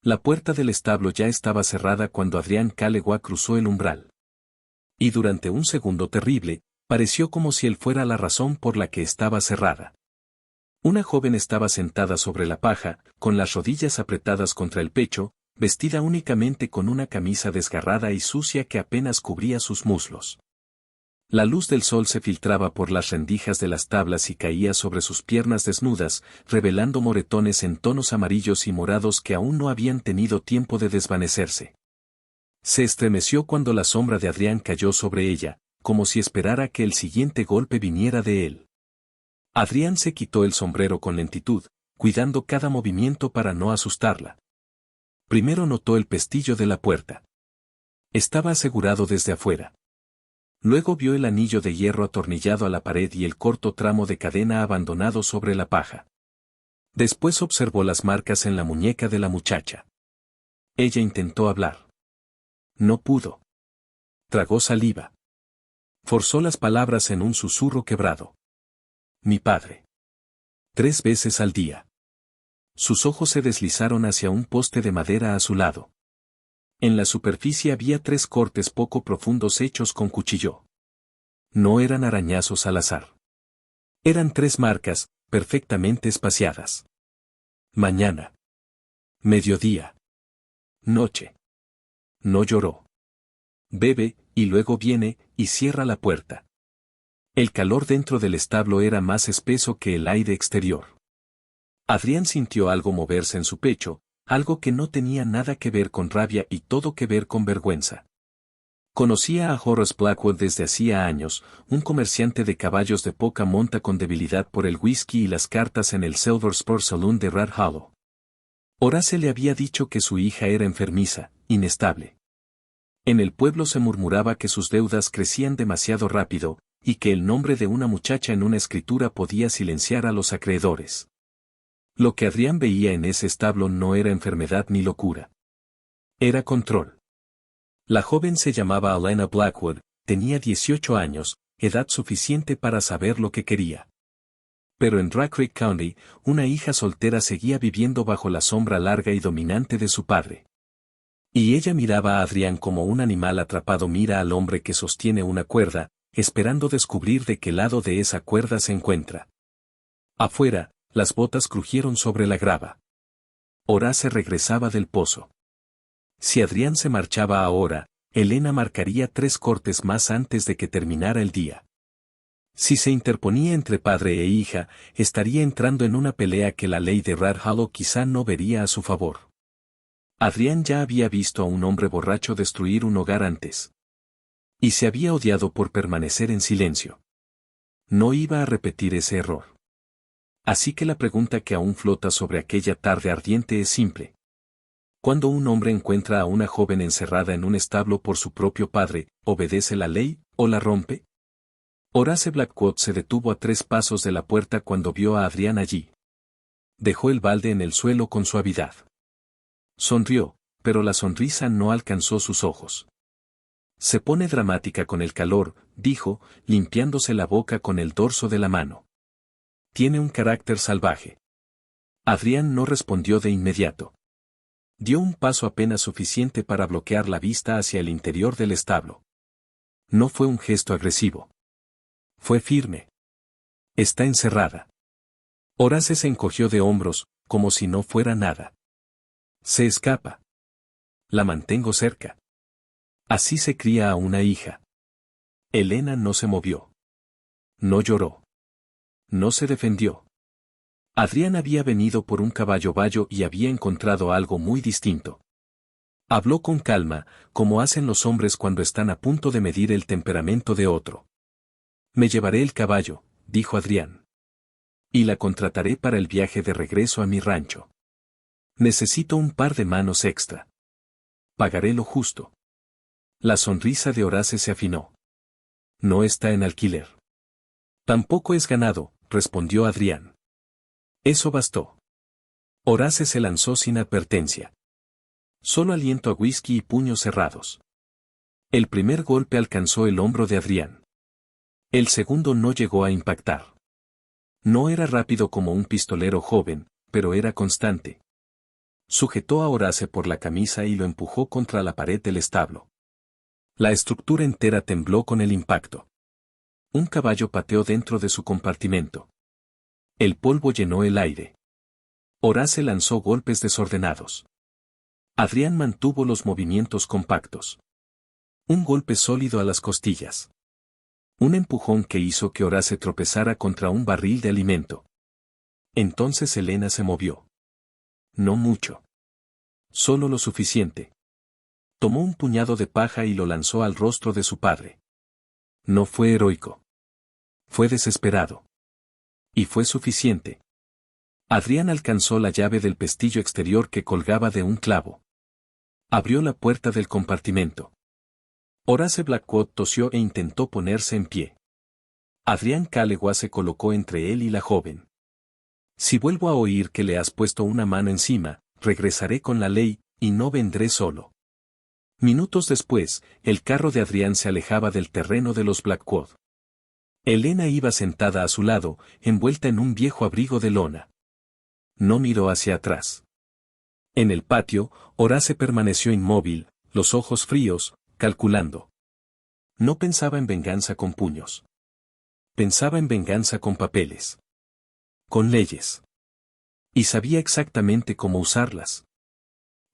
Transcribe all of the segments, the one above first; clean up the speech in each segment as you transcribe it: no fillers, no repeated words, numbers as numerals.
La puerta del establo ya estaba cerrada cuando Adrián Calegua cruzó el umbral. Y durante un segundo terrible, pareció como si él fuera la razón por la que estaba cerrada. Una joven estaba sentada sobre la paja, con las rodillas apretadas contra el pecho, vestida únicamente con una camisa desgarrada y sucia que apenas cubría sus muslos. La luz del sol se filtraba por las rendijas de las tablas y caía sobre sus piernas desnudas, revelando moretones en tonos amarillos y morados que aún no habían tenido tiempo de desvanecerse. Se estremeció cuando la sombra de Adrián cayó sobre ella, como si esperara que el siguiente golpe viniera de él. Adrián se quitó el sombrero con lentitud, cuidando cada movimiento para no asustarla. Primero notó el pestillo de la puerta. Estaba asegurado desde afuera. Luego vio el anillo de hierro atornillado a la pared y el corto tramo de cadena abandonado sobre la paja. Después observó las marcas en la muñeca de la muchacha. Ella intentó hablar. No pudo. Tragó saliva. Forzó las palabras en un susurro quebrado. Mi padre. 3 veces al día. Sus ojos se deslizaron hacia un poste de madera a su lado. En la superficie había 3 cortes poco profundos hechos con cuchillo. No eran arañazos al azar. Eran 3 marcas, perfectamente espaciadas. Mañana. Mediodía. Noche. No lloró. Bebe, y luego viene, y cierra la puerta. El calor dentro del establo era más espeso que el aire exterior. Adrián sintió algo moverse en su pecho, algo que no tenía nada que ver con rabia y todo que ver con vergüenza. Conocía a Horace Blackwood desde hacía años, un comerciante de caballos de poca monta con debilidad por el whisky y las cartas en el Silver Spur Saloon de Rat Hollow. Horace le había dicho que su hija era enfermiza, inestable. En el pueblo se murmuraba que sus deudas crecían demasiado rápido, y que el nombre de una muchacha en una escritura podía silenciar a los acreedores. Lo que Adrián veía en ese establo no era enfermedad ni locura. Era control. La joven se llamaba Elena Blackwood, tenía 18 años, edad suficiente para saber lo que quería. Pero en Dry Creek County, una hija soltera seguía viviendo bajo la sombra larga y dominante de su padre. Y ella miraba a Adrián como un animal atrapado mira al hombre que sostiene una cuerda, esperando descubrir de qué lado de esa cuerda se encuentra. Afuera, las botas crujieron sobre la grava. Horace regresaba del pozo. Si Adrián se marchaba ahora, Elena marcaría 3 cortes más antes de que terminara el día. Si se interponía entre padre e hija, estaría entrando en una pelea que la ley de Rat Hollow quizá no vería a su favor. Adrián ya había visto a un hombre borracho destruir un hogar antes. Y se había odiado por permanecer en silencio. No iba a repetir ese error. Así que la pregunta que aún flota sobre aquella tarde ardiente es simple. Cuando un hombre encuentra a una joven encerrada en un establo por su propio padre, ¿obedece la ley, o la rompe? Horace Blackwood se detuvo a 3 pasos de la puerta cuando vio a Adrián allí. Dejó el balde en el suelo con suavidad. Sonrió, pero la sonrisa no alcanzó sus ojos. Se pone dramática con el calor, dijo, limpiándose la boca con el dorso de la mano. Tiene un carácter salvaje. Adrián no respondió de inmediato. Dio un paso apenas suficiente para bloquear la vista hacia el interior del establo. No fue un gesto agresivo. Fue firme. Está encerrada. Horace se encogió de hombros, como si no fuera nada. Se escapa. La mantengo cerca. Así se cría a una hija. Elena no se movió. No lloró. No se defendió. Adrián había venido por un caballo bayo y había encontrado algo muy distinto. Habló con calma, como hacen los hombres cuando están a punto de medir el temperamento de otro. Me llevaré el caballo, dijo Adrián. Y la contrataré para el viaje de regreso a mi rancho. Necesito un par de manos extra. Pagaré lo justo. La sonrisa de Horace se afinó. No está en alquiler. Tampoco es ganado, respondió Adrián. Eso bastó. Horace se lanzó sin advertencia. Solo aliento a whisky y puños cerrados. El primer golpe alcanzó el hombro de Adrián. El segundo no llegó a impactar. No era rápido como un pistolero joven, pero era constante. Sujetó a Horace por la camisa y lo empujó contra la pared del establo. La estructura entera tembló con el impacto. Un caballo pateó dentro de su compartimento. El polvo llenó el aire. Horace lanzó golpes desordenados. Adrián mantuvo los movimientos compactos. Un golpe sólido a las costillas. Un empujón que hizo que Horace tropezara contra un barril de alimento. Entonces Elena se movió. No mucho. Solo lo suficiente. Tomó un puñado de paja y lo lanzó al rostro de su padre. No fue heroico. Fue desesperado. Y fue suficiente. Adrián alcanzó la llave del pestillo exterior que colgaba de un clavo. Abrió la puerta del compartimento. Horace Blackwood tosió e intentó ponerse en pie. Adrián Callewa se colocó entre él y la joven. Si vuelvo a oír que le has puesto una mano encima, regresaré con la ley, y no vendré solo. Minutos después, el carro de Adrián se alejaba del terreno de los Blackwood. Elena iba sentada a su lado, envuelta en un viejo abrigo de lona. No miró hacia atrás. En el patio, Horace permaneció inmóvil, los ojos fríos, calculando. No pensaba en venganza con puños. Pensaba en venganza con papeles. Con leyes. Y sabía exactamente cómo usarlas.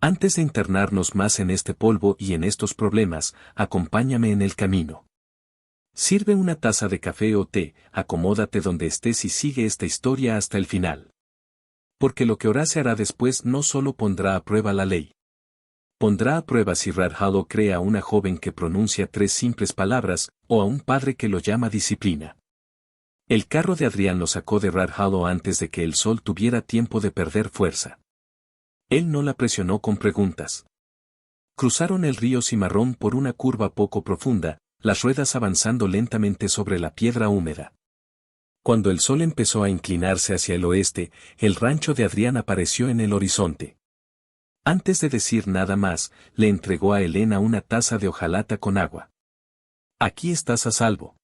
Antes de internarnos más en este polvo y en estos problemas, acompáñame en el camino. Sirve una taza de café o té, acomódate donde estés y sigue esta historia hasta el final. Porque lo que Horace hará después no solo pondrá a prueba la ley. Pondrá a prueba si Red Hollow cree a una joven que pronuncia 3 simples palabras, o a un padre que lo llama disciplina. El carro de Adrián lo sacó de Red Hollow antes de que el sol tuviera tiempo de perder fuerza. Él no la presionó con preguntas. Cruzaron el río Cimarrón por una curva poco profunda, las ruedas avanzando lentamente sobre la piedra húmeda. Cuando el sol empezó a inclinarse hacia el oeste, el rancho de Adrián apareció en el horizonte. Antes de decir nada más, le entregó a Elena una taza de hojalata con agua. Aquí estás a salvo.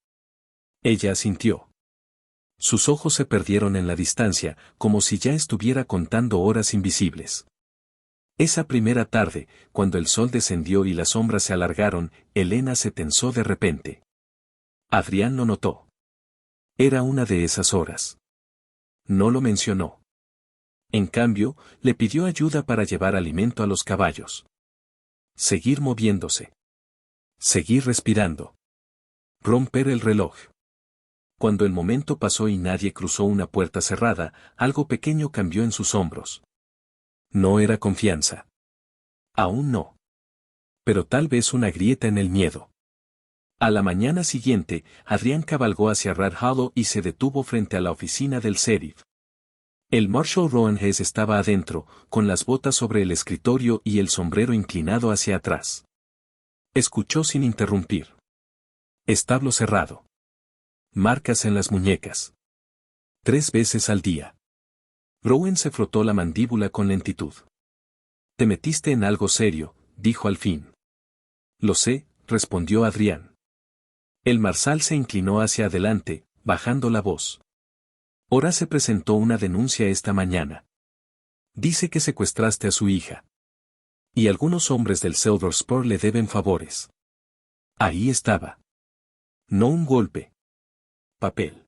Ella asintió. Sus ojos se perdieron en la distancia, como si ya estuviera contando horas invisibles. Esa primera tarde, cuando el sol descendió y las sombras se alargaron, Elena se tensó de repente. Adrián lo notó. Era una de esas horas. No lo mencionó. En cambio, le pidió ayuda para llevar alimento a los caballos. Seguir moviéndose. Seguir respirando. Romper el reloj. Cuando el momento pasó y nadie cruzó una puerta cerrada, algo pequeño cambió en sus hombros. No era confianza. Aún no. Pero tal vez una grieta en el miedo. A la mañana siguiente, Adrián cabalgó hacia Red Hollow y se detuvo frente a la oficina del sheriff. El Marshal Rowan Hess estaba adentro, con las botas sobre el escritorio y el sombrero inclinado hacia atrás. Escuchó sin interrumpir. Establo cerrado. Marcas en las muñecas. 3 veces al día. Rowan se frotó la mandíbula con lentitud. Te metiste en algo serio, dijo al fin. Lo sé, respondió Adrián. El marsal se inclinó hacia adelante, bajando la voz. Horace presentó una denuncia esta mañana. Dice que secuestraste a su hija. Y algunos hombres del Silver Spur le deben favores. Ahí estaba. No un golpe. Papel.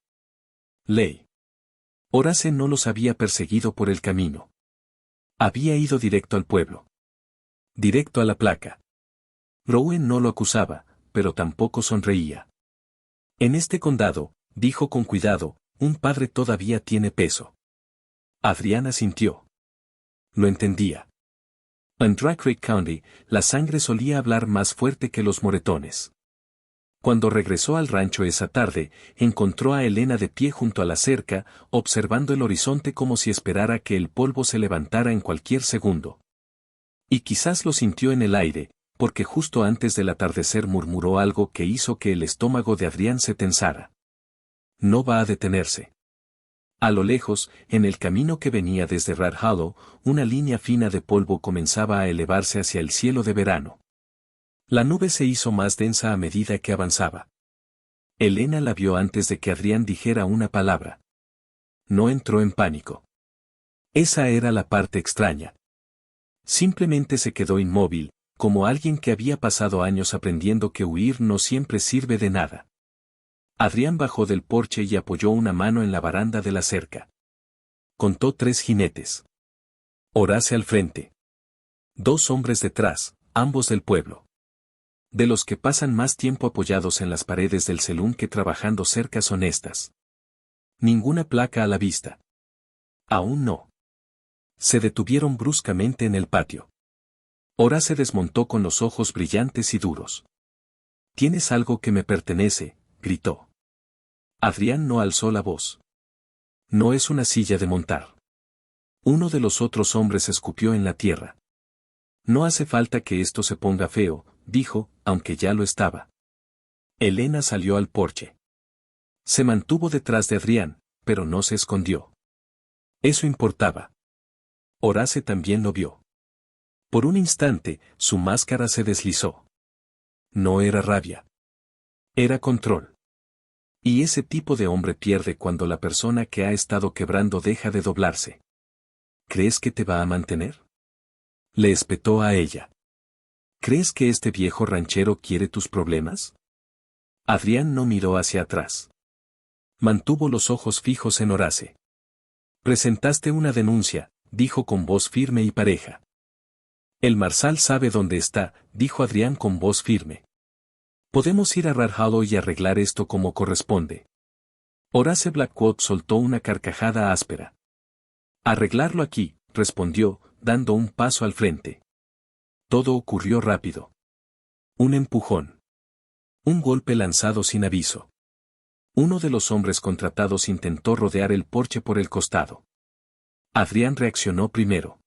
Ley. Horace no los había perseguido por el camino. Había ido directo al pueblo. Directo a la placa. Rowan no lo acusaba, pero tampoco sonreía. En este condado, dijo con cuidado, un padre todavía tiene peso. Adrián asintió. Lo entendía. En Dry Creek County, la sangre solía hablar más fuerte que los moretones. Cuando regresó al rancho esa tarde, encontró a Elena de pie junto a la cerca, observando el horizonte como si esperara que el polvo se levantara en cualquier segundo. Y quizás lo sintió en el aire, porque justo antes del atardecer murmuró algo que hizo que el estómago de Adrián se tensara. No va a detenerse. A lo lejos, en el camino que venía desde Red Hollow, una línea fina de polvo comenzaba a elevarse hacia el cielo de verano. La nube se hizo más densa a medida que avanzaba. Elena la vio antes de que Adrián dijera una palabra. No entró en pánico. Esa era la parte extraña. Simplemente se quedó inmóvil, como alguien que había pasado años aprendiendo que huir no siempre sirve de nada. Adrián bajó del porche y apoyó una mano en la baranda de la cerca. Contó 3 jinetes. Horace al frente. 2 hombres detrás, ambos del pueblo. De los que pasan más tiempo apoyados en las paredes del celún que trabajando cercas honestas. Ninguna placa a la vista. Aún no. Se detuvieron bruscamente en el patio. Horace desmontó con los ojos brillantes y duros. «Tienes algo que me pertenece», gritó. Adrián no alzó la voz. «No es una silla de montar». Uno de los otros hombres escupió en la tierra. «No hace falta que esto se ponga feo», dijo, aunque ya lo estaba. Elena salió al porche. Se mantuvo detrás de Adrián, pero no se escondió. Eso importaba. Horace también lo vio. Por un instante, su máscara se deslizó. No era rabia. Era control. Y ese tipo de hombre pierde cuando la persona que ha estado quebrando deja de doblarse. ¿Crees que te va a mantener?, le espetó a ella. ¿Crees que este viejo ranchero quiere tus problemas? Adrián no miró hacia atrás. Mantuvo los ojos fijos en Horace. Presentaste una denuncia, dijo con voz firme y pareja. El Marsal sabe dónde está, dijo Adrián con voz firme. Podemos ir a Rat Hollow y arreglar esto como corresponde. Horace Blackwood soltó una carcajada áspera. Arreglarlo aquí, respondió, dando un paso al frente. Todo ocurrió rápido. Un empujón. Un golpe lanzado sin aviso. Uno de los hombres contratados intentó rodear el porche por el costado. Adrián reaccionó primero.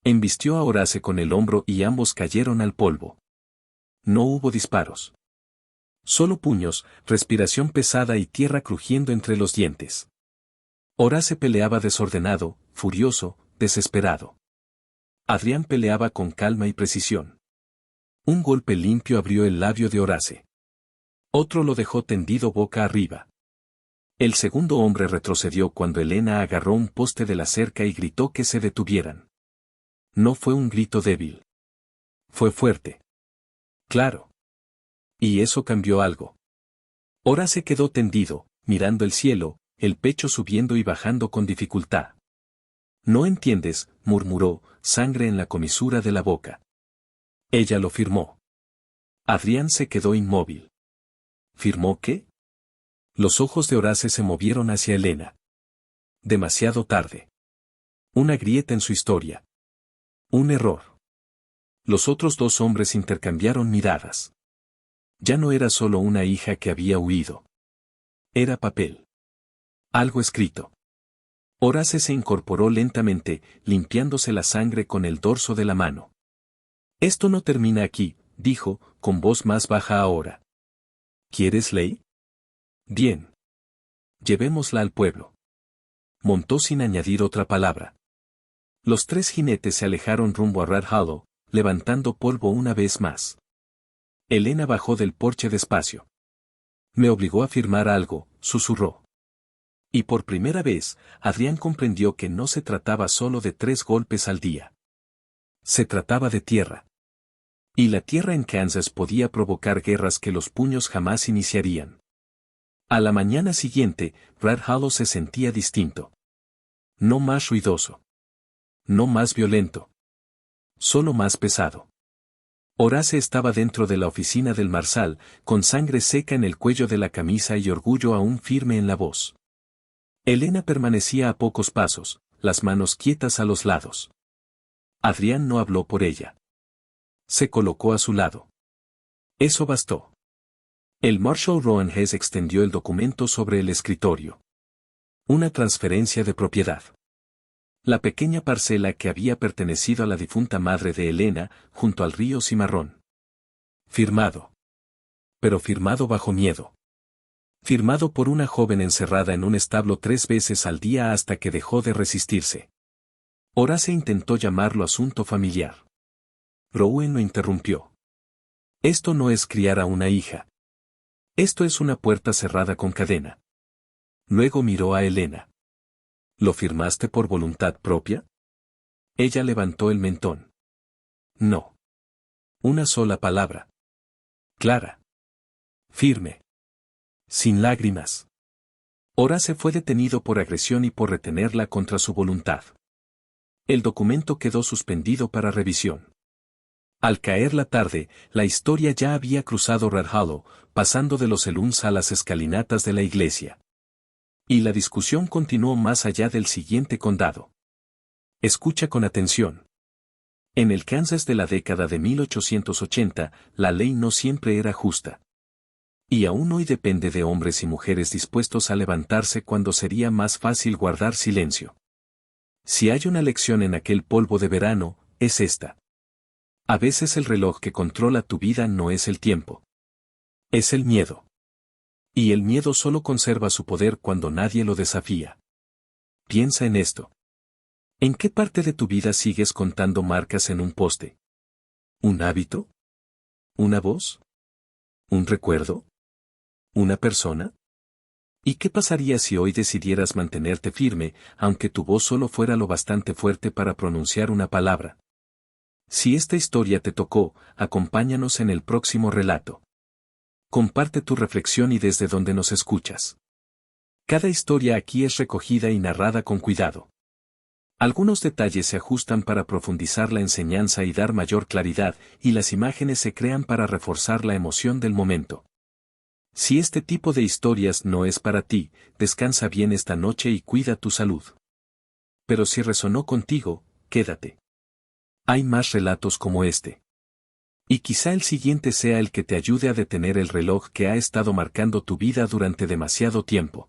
Embistió a Horace con el hombro y ambos cayeron al polvo. No hubo disparos. Solo puños, respiración pesada y tierra crujiendo entre los dientes. Horace peleaba desordenado, furioso, desesperado. Adrián peleaba con calma y precisión. Un golpe limpio abrió el labio de Horace. Otro lo dejó tendido boca arriba. El segundo hombre retrocedió cuando Elena agarró un poste de la cerca y gritó que se detuvieran. No fue un grito débil. Fue fuerte. Claro. Y eso cambió algo. Horace quedó tendido, mirando el cielo, el pecho subiendo y bajando con dificultad. «No entiendes», murmuró, sangre en la comisura de la boca. Ella lo firmó. Adrián se quedó inmóvil. ¿Firmó qué? Los ojos de Horace se movieron hacia Elena. Demasiado tarde. Una grieta en su historia. Un error. Los otros 2 hombres intercambiaron miradas. Ya no era solo una hija que había huido. Era papel. Algo escrito. Horace se incorporó lentamente, limpiándose la sangre con el dorso de la mano. Esto no termina aquí, dijo, con voz más baja ahora. ¿Quieres ley? Bien. Llevémosla al pueblo. Montó sin añadir otra palabra. Los 3 jinetes se alejaron rumbo a Rat Hollow, levantando polvo una vez más. Elena bajó del porche despacio. Me obligó a firmar algo, susurró. Y por primera vez, Adrián comprendió que no se trataba solo de 3 golpes al día. Se trataba de tierra. Y la tierra en Kansas podía provocar guerras que los puños jamás iniciarían. A la mañana siguiente, Rat Hollow se sentía distinto. No más ruidoso. No más violento. Solo más pesado. Horace estaba dentro de la oficina del Marsal, con sangre seca en el cuello de la camisa y orgullo aún firme en la voz. Elena permanecía a pocos pasos, las manos quietas a los lados. Adrián no habló por ella. Se colocó a su lado. Eso bastó. El Marshal Rowan Hess extendió el documento sobre el escritorio. Una transferencia de propiedad. La pequeña parcela que había pertenecido a la difunta madre de Elena, junto al río Cimarrón. Firmado. Pero firmado bajo miedo. Firmado por una joven encerrada en un establo 3 veces al día hasta que dejó de resistirse. Horace intentó llamarlo asunto familiar. Rowan lo interrumpió. Esto no es criar a una hija. Esto es una puerta cerrada con cadena. Luego miró a Elena. ¿Lo firmaste por voluntad propia? Ella levantó el mentón. No. Una sola palabra. Clara. Firme. Sin lágrimas. Horace fue detenido por agresión y por retenerla contra su voluntad. El documento quedó suspendido para revisión. Al caer la tarde, la historia ya había cruzado Red Hollow, pasando de los Elums a las escalinatas de la iglesia. Y la discusión continuó más allá del siguiente condado. Escucha con atención. En el Kansas de la década de 1880, la ley no siempre era justa. Y aún hoy depende de hombres y mujeres dispuestos a levantarse cuando sería más fácil guardar silencio. Si hay una lección en aquel polvo de verano, es esta. A veces el reloj que controla tu vida no es el tiempo. Es el miedo. Y el miedo solo conserva su poder cuando nadie lo desafía. Piensa en esto. ¿En qué parte de tu vida sigues contando marcas en un poste? ¿Un hábito? ¿Una voz? ¿Un recuerdo? ¿Una persona? ¿Y qué pasaría si hoy decidieras mantenerte firme, aunque tu voz solo fuera lo bastante fuerte para pronunciar una palabra? Si esta historia te tocó, acompáñanos en el próximo relato. Comparte tu reflexión y desde donde nos escuchas. Cada historia aquí es recogida y narrada con cuidado. Algunos detalles se ajustan para profundizar la enseñanza y dar mayor claridad, y las imágenes se crean para reforzar la emoción del momento. Si este tipo de historias no es para ti, descansa bien esta noche y cuida tu salud. Pero si resonó contigo, quédate. Hay más relatos como este. Y quizá el siguiente sea el que te ayude a detener el reloj que ha estado marcando tu vida durante demasiado tiempo.